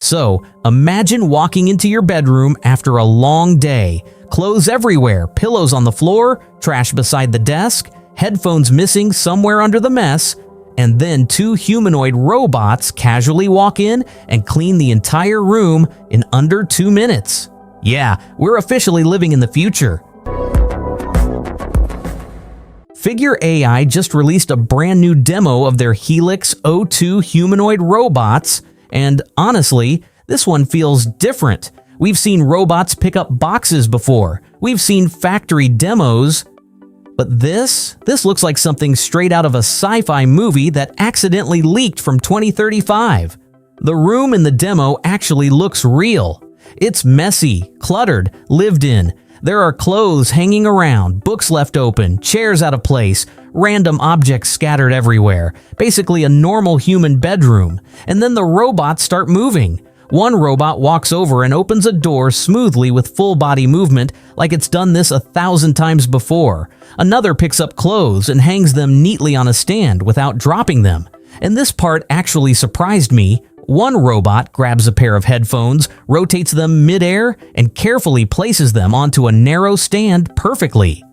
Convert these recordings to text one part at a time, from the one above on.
So, imagine walking into your bedroom after a long day. Clothes everywhere, pillows on the floor, trash beside the desk, headphones missing somewhere under the mess, and then two humanoid robots casually walk in and clean the entire room in under 2 minutes. Yeah, we're officially living in the future. Figure AI just released a brand new demo of their Helix O2 humanoid robots, and honestly, this one feels different. We've seen robots pick up boxes before. We've seen factory demos. But this looks like something straight out of a sci-fi movie that accidentally leaked from 2035. The room in the demo actually looks real. It's messy, cluttered, lived in. There are clothes hanging around, books left open, chairs out of place, random objects scattered everywhere. Basically a normal human bedroom. And then the robots start moving. One robot walks over and opens a door smoothly with full body movement like it's done this 1,000 times before. Another picks up clothes and hangs them neatly on a stand without dropping them. And this part actually surprised me. One robot grabs a pair of headphones, rotates them mid-air, and carefully places them onto a narrow stand perfectly.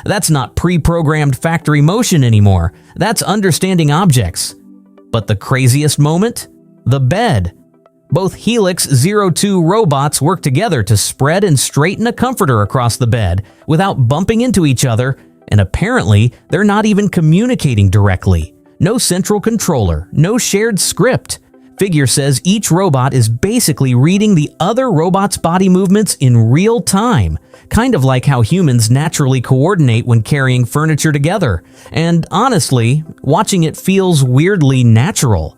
That's not pre-programmed factory motion anymore. That's understanding objects. But the craziest moment? The bed. Both Helix 02 robots work together to spread and straighten a comforter across the bed without bumping into each other, and apparently they're not even communicating directly. No central controller, no shared script. Figure says each robot is basically reading the other robot's body movements in real time, kind of like how humans naturally coordinate when carrying furniture together. And honestly, watching it feels weirdly natural.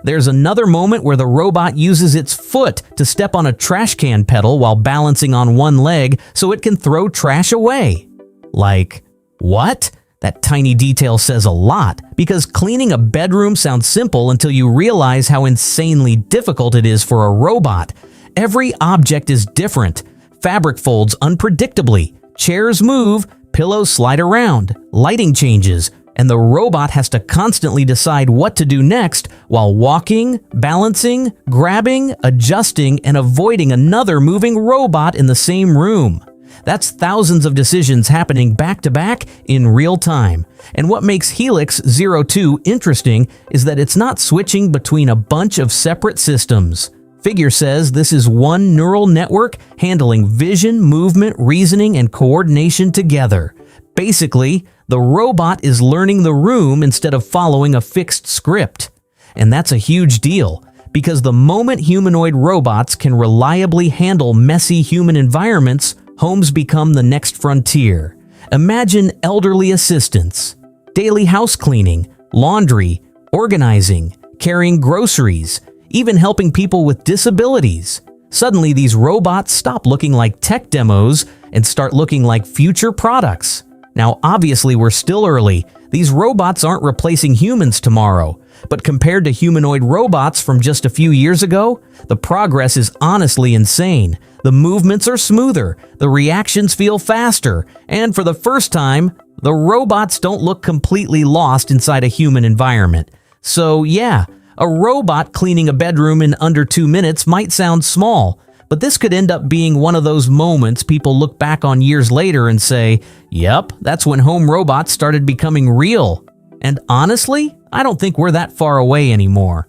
There's another moment where the robot uses its foot to step on a trash can pedal while balancing on one leg so it can throw trash away. Like, what? That tiny detail says a lot, because cleaning a bedroom sounds simple until you realize how insanely difficult it is for a robot. Every object is different. Fabric folds unpredictably, chairs move, pillows slide around, lighting changes, and the robot has to constantly decide what to do next while walking, balancing, grabbing, adjusting, and avoiding another moving robot in the same room. That's thousands of decisions happening back to back in real time. And what makes Helix 02 interesting is that it's not switching between a bunch of separate systems. Figure says this is one neural network handling vision, movement, reasoning, and coordination together. Basically, the robot is learning the room instead of following a fixed script. And that's a huge deal, because the moment humanoid robots can reliably handle messy human environments, homes become the next frontier. Imagine elderly assistants, daily house cleaning, laundry, organizing, carrying groceries, even helping people with disabilities. Suddenly, these robots stop looking like tech demos and start looking like future products. Now, obviously, we're still early. These robots aren't replacing humans tomorrow. But compared to humanoid robots from just a few years ago, the progress is honestly insane. The movements are smoother, the reactions feel faster, and for the first time, the robots don't look completely lost inside a human environment. So yeah, a robot cleaning a bedroom in under 2 minutes might sound small, but this could end up being one of those moments people look back on years later and say, yep, that's when home robots started becoming real. And honestly, I don't think we're that far away anymore.